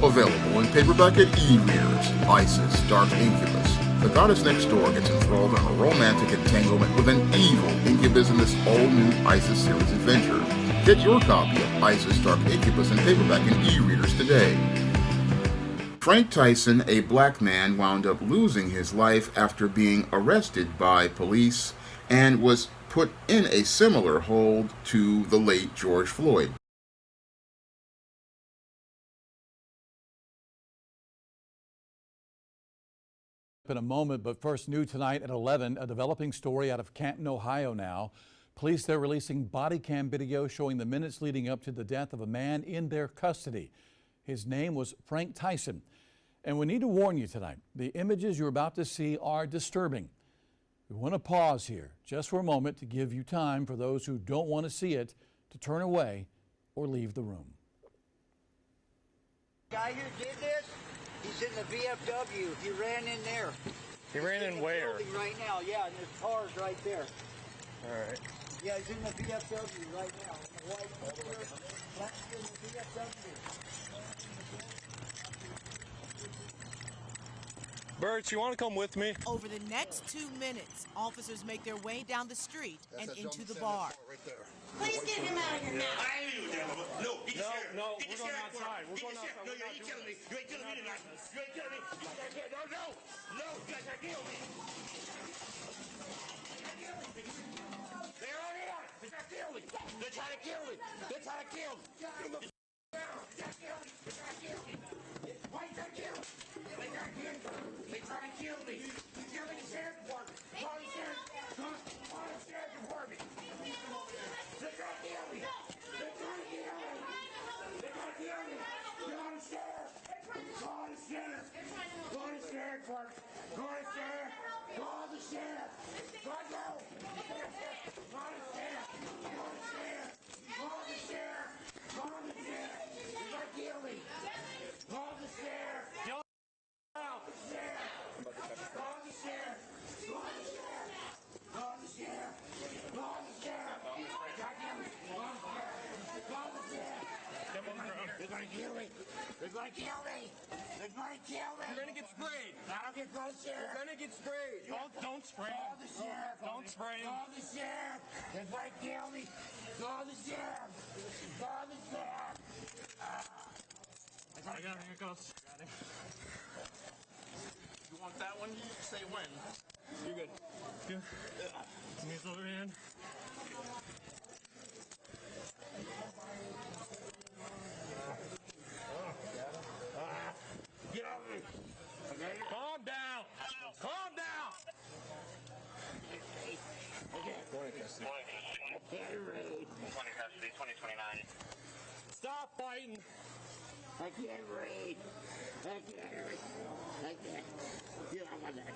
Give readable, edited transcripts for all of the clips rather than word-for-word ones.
Available in paperback at e-readers, Isis, Dark Incubus. The goddess next door gets enthralled in a romantic entanglement with an evil incubus in this all-new Isis series adventure. Get your copy of Isis, Dark Incubus in paperback and e-readers today. Frank Tyson, a black man, wound up losing his life after being arrested by police and was put in a similar hold to the late George Floyd. In a moment, but first, new tonight at 11, a developing story out of Canton, Ohio now. Police there releasing body cam video showing the minutes leading up to the death of a man in their custody. His name was Frank Tyson. And we need to warn you tonight, the images you're about to see are disturbing. We want to pause here just for a moment to give you time for those who don't want to see it to turn away or leave the room. The guy who did this, he's in the VFW. He ran in there. He ran in where? Right now, yeah, and his car's right there. All right. Yeah, he's in the VFW right now. In the white black in the VFW. Bert, you want to come with me? Over the next 2 minutes, officers make their way down the street and into the bar. Please get him out of here now. No, we're going outside. We're going outside. No, you ain't killing me. You ain't killing me tonight. You ain't killing me. No, you guys are killing me. They're on here. They're trying to kill me. They're trying to kill me. They're trying to kill me. They're trying to kill me. Why you trying to kill me? They're trying to kill me. They're trying to kill me. You're in the sheriff's department. Call the sheriff's department. They're trying to kill me. They're trying to kill me. They're trying to kill me. Call the sheriff. Call the sheriff. Call the sheriff. Call the sheriff. Call the sheriff. Call the sheriff. Call the sheriff. Call the sheriff. Call the sheriff. Call the sheriff. They're trying to kill me. Call the sheriff. Call the sheriff. Call the sheriff. Call the sheriff. Call the sheriff. Call the sheriff. Call the sheriff. They're gonna kill me. They're gonna kill me. They're gonna kill me. You're gonna get sprayed. I don't get close here. You're gonna get sprayed. Don't spray. Call the sheriff. Don't spray him. Call the sheriff. They're gonna kill me. Call the sheriff. Call the sheriff. I got handcuffs. You want that one? Say when. You're good. Good. Give me his other hand. Get over me. Okay? Calm down. Calm down. Okay. Morning, custody. Hey, Ray. 2029. Stop fighting. I can't read. I can't read. I can't. Get off my neck.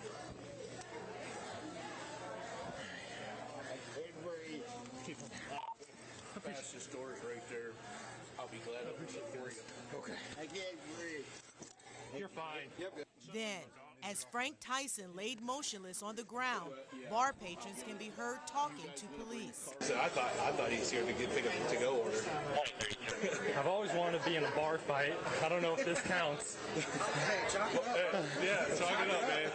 Hey, Bree. Fastest doors right there. I'll be glad to open it for you. Okay. I can't breathe. You're fine. Then, as Frank Tyson laid motionless on the ground, bar patrons can be heard talking to police. So I thought he's here to pick up the to-go order. I've always wanted to be in a bar fight. I don't know if this counts. Hey, chalk it up. Yeah, chalk it up, man.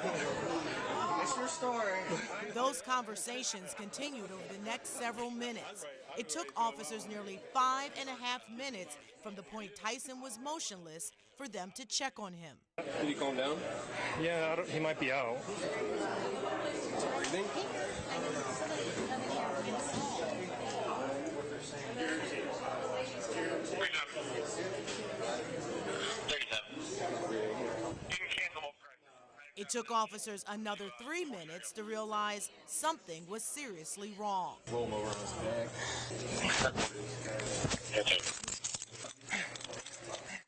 It's your story. Those conversations continued over the next several minutes. It took officers nearly 5.5 minutes from the point Tyson was motionless for them to check on him. Did he calm down? Yeah, he might be out. Breathing? It took officers another 3 minutes to realize something was seriously wrong. Roll him over on his back.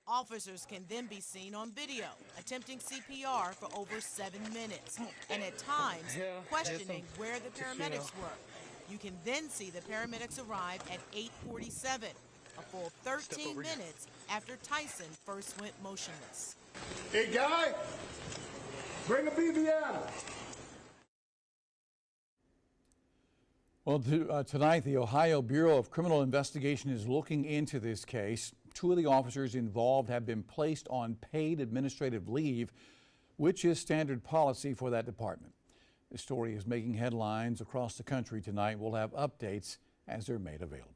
Officers can then be seen on video attempting CPR for over 7 minutes and at times questioning where the paramedics were. You can then see the paramedics arrive at 8:47, a full 13 minutes after Tyson first went motionless. Hey, guy, bring a BBM. Well, tonight, the Ohio Bureau of Criminal Investigation is looking into this case. 2 of the officers involved have been placed on paid administrative leave, which is standard policy for that department. The story is making headlines across the country tonight. We'll have updates as they're made available.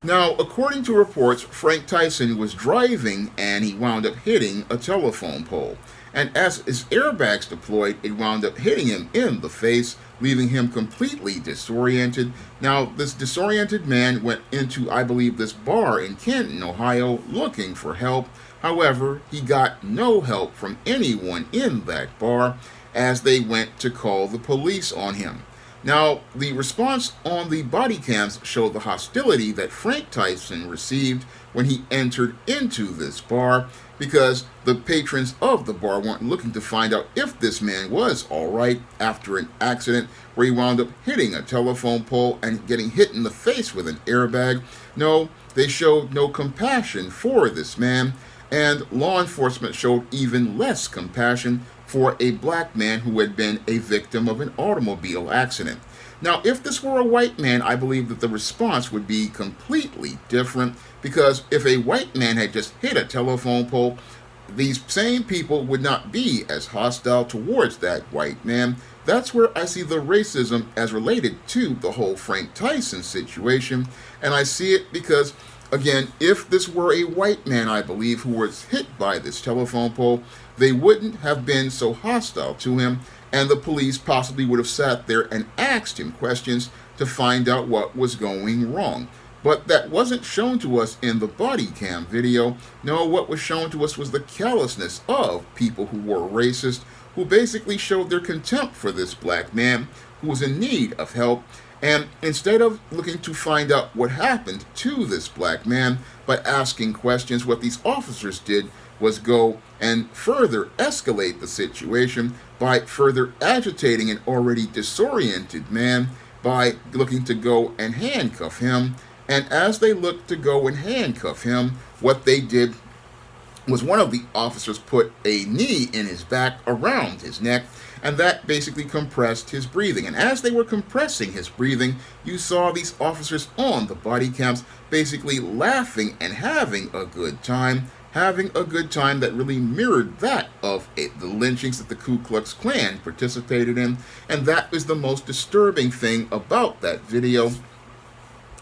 Now, according to reports, Frank Tyson was driving and he wound up hitting a telephone pole. And as his airbags deployed, it wound up hitting him in the face, leaving him completely disoriented. Now, this disoriented man went into, I believe, this bar in Canton, Ohio, looking for help. However, he got no help from anyone in that bar as they went to call the police on him. Now, the response on the body cams showed the hostility that Frank Tyson received when he entered into this bar, because the patrons of the bar weren't looking to find out if this man was all right after an accident where he wound up hitting a telephone pole and getting hit in the face with an airbag. No, they showed no compassion for this man, and law enforcement showed even less compassion for a black man who had been a victim of an automobile accident. Now, if this were a white man, I believe that the response would be completely different, because if a white man had just hit a telephone pole, these same people would not be as hostile towards that white man. That's where I see the racism as related to the whole Frank Tyson situation, and I see it because, again, if this were a white man, I believe, who was hit by this telephone pole, they wouldn't have been so hostile to him, and the police possibly would have sat there and asked him questions to find out what was going wrong. But that wasn't shown to us in the body cam video. No, what was shown to us was the callousness of people who were racist, who basically showed their contempt for this black man who was in need of help. And instead of looking to find out what happened to this black man by asking questions, what these officers did was go and further escalate the situation by further agitating an already disoriented man by looking to go and handcuff him. And as they looked to go and handcuff him, what they did was one of the officers put a knee in his back around his neck, and that basically compressed his breathing. And as they were compressing his breathing, you saw these officers on the body cams basically laughing and having a good time that really mirrored that of the lynchings that the Ku Klux Klan participated in. And that is the most disturbing thing about that video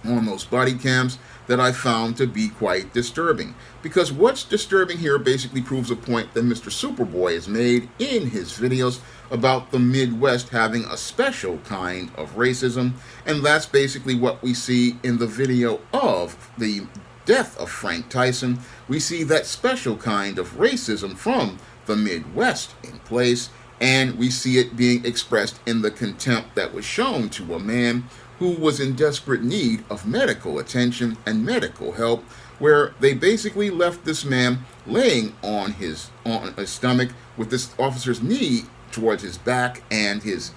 on those body cams that I found to be quite disturbing. Because what's disturbing here basically proves a point that Mr. Superboy has made in his videos about the Midwest having a special kind of racism, and that's basically what we see in the video of the death of Frank Tyson. We see that special kind of racism from the Midwest in place, and we see it being expressed in the contempt that was shown to a man who was in desperate need of medical attention and medical help, where they basically left this man laying on his stomach with this officer's knee towards his back and his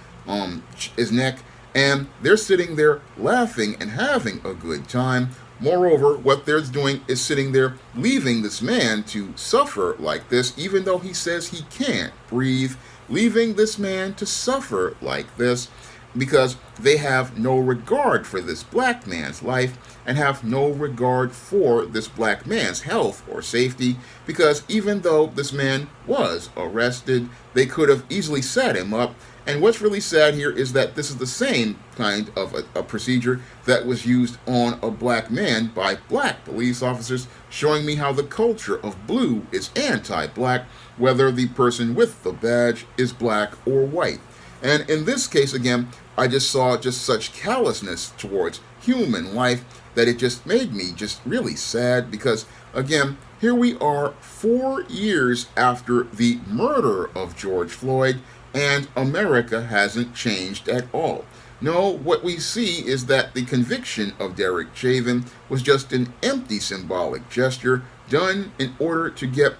neck, and they're sitting there laughing and having a good time. Moreover, what they're doing is sitting there leaving this man to suffer like this, even though he says he can't breathe, leaving this man to suffer like this, because they have no regard for this black man's life and have no regard for this black man's health or safety, because even though this man was arrested, they could have easily set him up. And what's really sad here is that this is the same kind of a procedure that was used on a black man by black police officers, showing me how the culture of blue is anti-black, whether the person with the badge is black or white. And in this case, again, I just saw just such callousness towards human life that it just made me just really sad, because, again, here we are 4 years after the murder of George Floyd, and America hasn't changed at all. No, what we see is that the conviction of Derek Chauvin was just an empty symbolic gesture done in order to get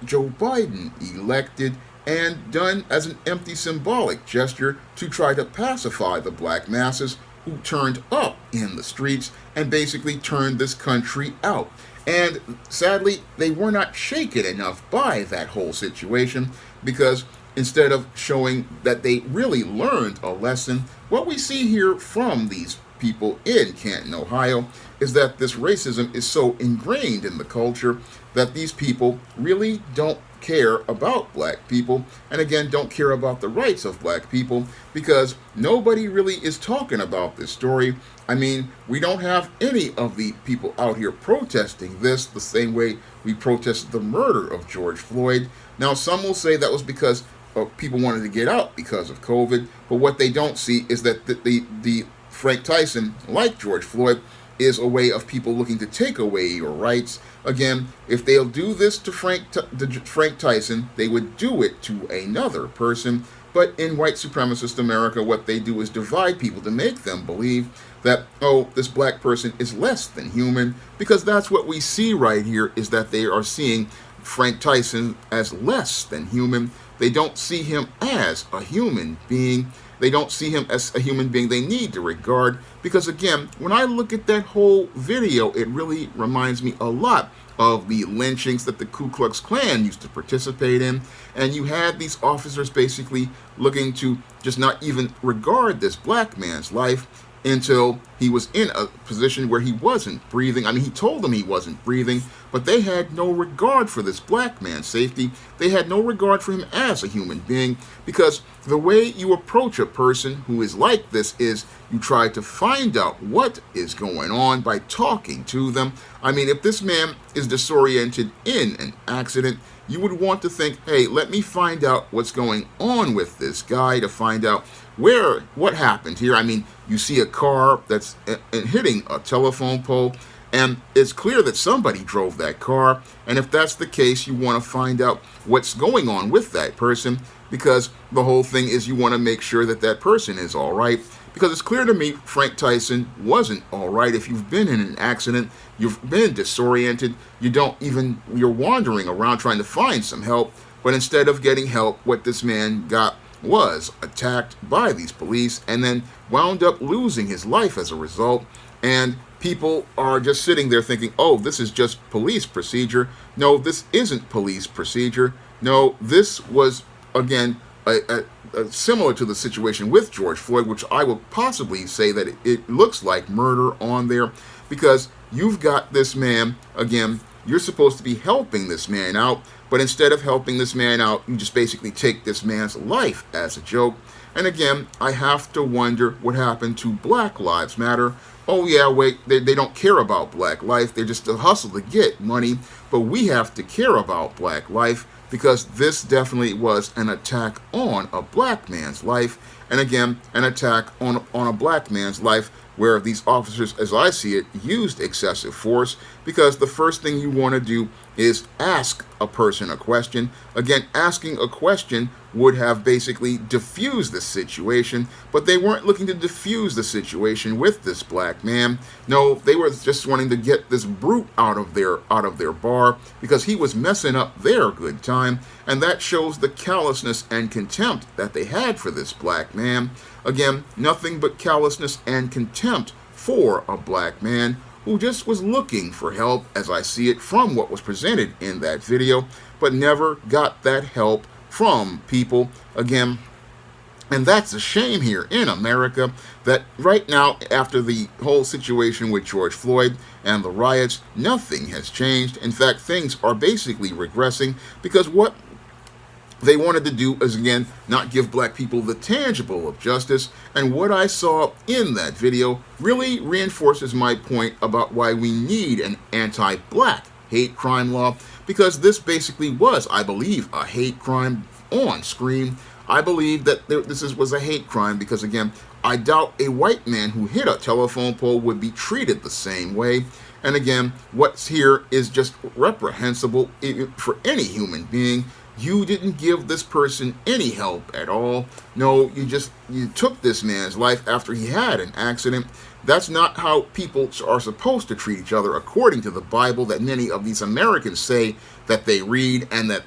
Joe Biden elected, and done as an empty symbolic gesture to try to pacify the black masses who turned up in the streets and basically turned this country out. And sadly, they were not shaken enough by that whole situation, because instead of showing that they really learned a lesson, what we see here from these people in Canton, Ohio, is that this racism is so ingrained in the culture that these people really don't care about black people, and again, don't care about the rights of black people, because nobody really is talking about this story. I mean, we don't have any of the people out here protesting this the same way we protested the murder of George Floyd. Now, some will say that was because people wanted to get out because of COVID, but what they don't see is that the Frank Tyson, like George Floyd, is a way of people looking to take away your rights. Again, if they'll do this to Frank Tyson, they would do it to another person. But in white supremacist America, what they do is divide people to make them believe that, oh, this black person is less than human, because that's what we see right here, is that they are seeing Frank Tyson as less than human. They don't see him as a human being. They don't see him as a human being they need to regard, because again, when I look at that whole video, it really reminds me a lot of the lynchings that the Ku Klux Klan used to participate in. And you had these officers basically looking to just not even regard this black man's life until he was in a position where he wasn't breathing. I mean, he told them he wasn't breathing, but they had no regard for this black man's safety. They had no regard for him as a human being, because the way you approach a person who is like this is you try to find out what is going on by talking to them. I mean, if this man is disoriented in an accident, you would want to think, hey, let me find out what's going on with this guy, to find out what happened here. I mean, you see a car that's hitting a telephone pole, and it's clear that somebody drove that car. And if that's the case, you want to find out what's going on with that person, because the whole thing is you want to make sure that that person is all right. Because it's clear to me Frank Tyson wasn't all right. If you've been in an accident, you've been disoriented, you're wandering around trying to find some help, but instead of getting help, what this man got was attacked by these police and then wound up losing his life as a result. And people are just sitting there thinking, oh, this is just police procedure. No, this isn't police procedure. No, this was, again, similar to the situation with George Floyd, which I will possibly say that it looks like murder on there, because you've got this man, again, you're supposed to be helping this man out, but instead of helping this man out, you just basically take this man's life as a joke. And again, I have to wonder what happened to Black Lives Matter. Oh yeah, wait, they don't care about black life. They're just a hustle to get money. But we have to care about black life, because this definitely was an attack on a black man's life. And again, an attack on a black man's life where these officers, as I see it, used excessive force, because the first thing you want to do is ask a person a question. Again, asking a question would have basically diffused the situation, but they weren't looking to diffuse the situation with this black man. No, they were just wanting to get this brute out of their bar, because he was messing up their good time, and that shows the callousness and contempt that they had for this black man. Again, nothing but callousness and contempt for a black man who just was looking for help, as I see it from what was presented in that video, but never got that help from people. Again, and that's a shame here in America, that right now, after the whole situation with George Floyd and the riots, nothing has changed. In fact, things are basically regressing, because what they wanted to do is, again, not give black people the tangible of justice. And what I saw in that video really reinforces my point about why we need an anti-black hate crime law, because this basically was, I believe, a hate crime on screen. I believe that this was a hate crime because, again, I doubt a white man who hit a telephone pole would be treated the same way. And again, what's here is just reprehensible for any human being. You didn't give this person any help at all. No, you took this man's life after he had an accident. That's not how people are supposed to treat each other, according to the Bible that many of these Americans say that they read, and the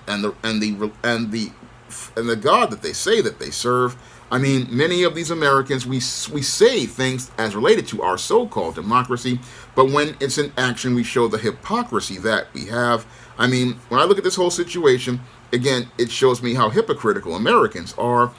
God that they say that they serve. I mean, many of these Americans, we say things as related to our so-called democracy, but when it's in action, we show the hypocrisy that we have. I mean, when I look at this whole situation, again, it shows me how hypocritical Americans are,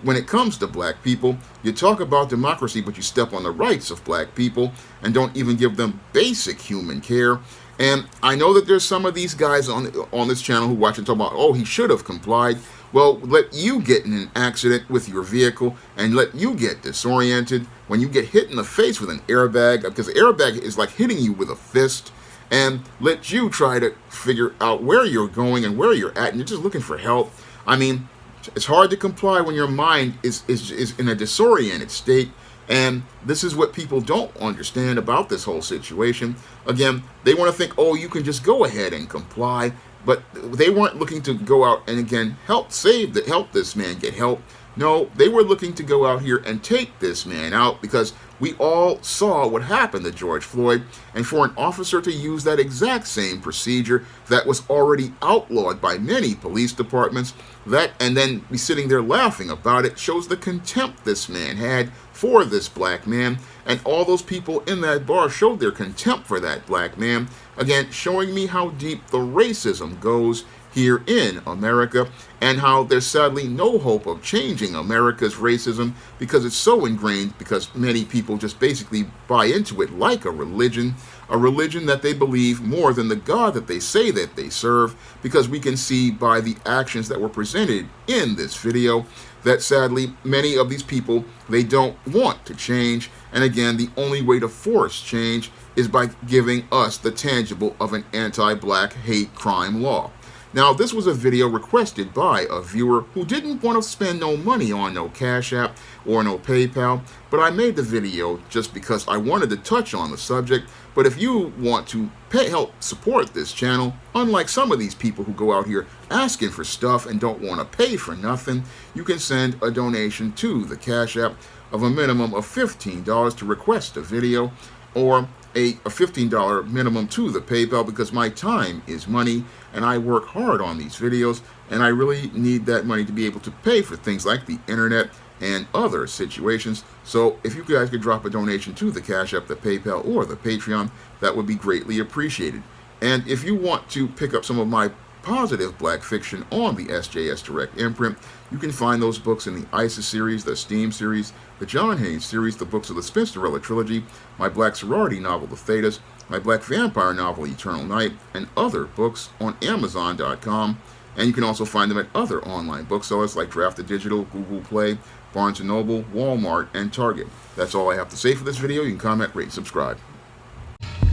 when it comes to black people, you talk about democracy, but you step on the rights of black people and don't even give them basic human care. And I know that there's some of these guys on this channel who watch and talk about, oh, he should have complied. Well, let you get in an accident with your vehicle and let you get disoriented when you get hit in the face with an airbag, because the airbag is like hitting you with a fist, and let you try to figure out where you're going and where you're at, and you're just looking for help. I mean, it's hard to comply when your mind is in a disoriented state. And this is what people don't understand about this whole situation. Again, they want to think, oh, you can just go ahead and comply. But they weren't looking to go out and, again, help this man get help. No, they were looking to go out here and take this man out, because we all saw what happened to George Floyd. And for an officer to use that exact same procedure that was already outlawed by many police departments, and then be sitting there laughing about it, shows the contempt this man had for this black man. And all those people in that bar showed their contempt for that black man. Again, showing me how deep the racism goes here in America, and how there's sadly no hope of changing America's racism, because it's so ingrained, because many people just basically buy into it like a religion that they believe more than the God that they say that they serve, because we can see by the actions that were presented in this video that sadly many of these people, they don't want to change. And again, the only way to force change is by giving us the tangible of an anti-black hate crime law. Now, this was a video requested by a viewer who didn't want to spend no money on no Cash App or no PayPal, but I made the video just because I wanted to touch on the subject. But if you want to help support this channel, unlike some of these people who go out here asking for stuff and don't want to pay for nothing, you can send a donation to the Cash App of a minimum of $15 to request a video, or a $15 minimum to the PayPal, because my time is money and I work hard on these videos, and I really need that money to be able to pay for things like the internet and other situations. So if you guys could drop a donation to the Cash App, the PayPal, or the Patreon, that would be greatly appreciated. And if you want to pick up some of my positive black fiction on the SJS Direct imprint, you can find those books in the ISIS series, the Steam series, the John Haynes series, the books of the Spinsterella trilogy, my black sorority novel, The Thetas, my black vampire novel, Eternal Night, and other books on Amazon.com. And you can also find them at other online booksellers like Drafted Digital, Google Play, Barnes & Noble, Walmart, and Target. That's all I have to say for this video. You can comment, rate, subscribe.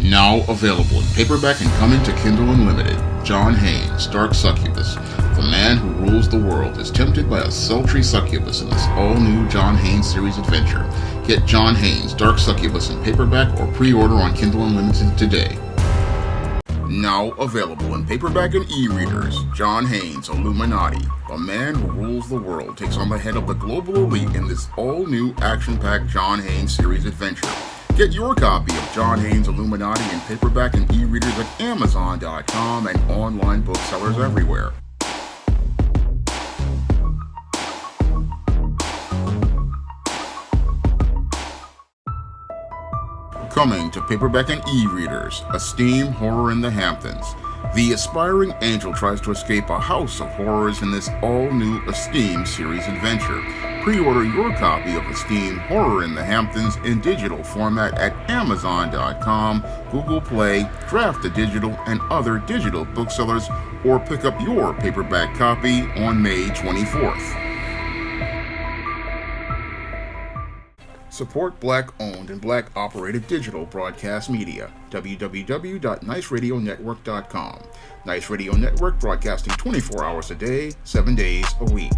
Now available in paperback and coming to Kindle Unlimited, John Haynes, Dark Succubus. The man who rules the world is tempted by a sultry succubus in this all-new John Haynes series adventure. Get John Haynes, Dark Succubus in paperback or pre-order on Kindle Unlimited today. Now available in paperback and e-readers, John Haynes, Illuminati. The man who rules the world takes on the head of the global elite in this all-new action-packed John Haynes series adventure. Get your copy of John Haynes' Illuminati in paperback and e-readers at Amazon.com and online booksellers everywhere. Coming to paperback and e-readers, Esteem Horror in the Hamptons. The aspiring angel tries to escape a house of horrors in this all-new Esteem series adventure. Pre-order your copy of Esteem Horror in the Hamptons in digital format at Amazon.com, Google Play, Drafted Digital, and other digital booksellers, or pick up your paperback copy on May 24th. Support Black-owned and Black-operated digital broadcast media. www.niceradionetwork.com. Nice Radio Network, broadcasting 24 hours a day, 7 days a week.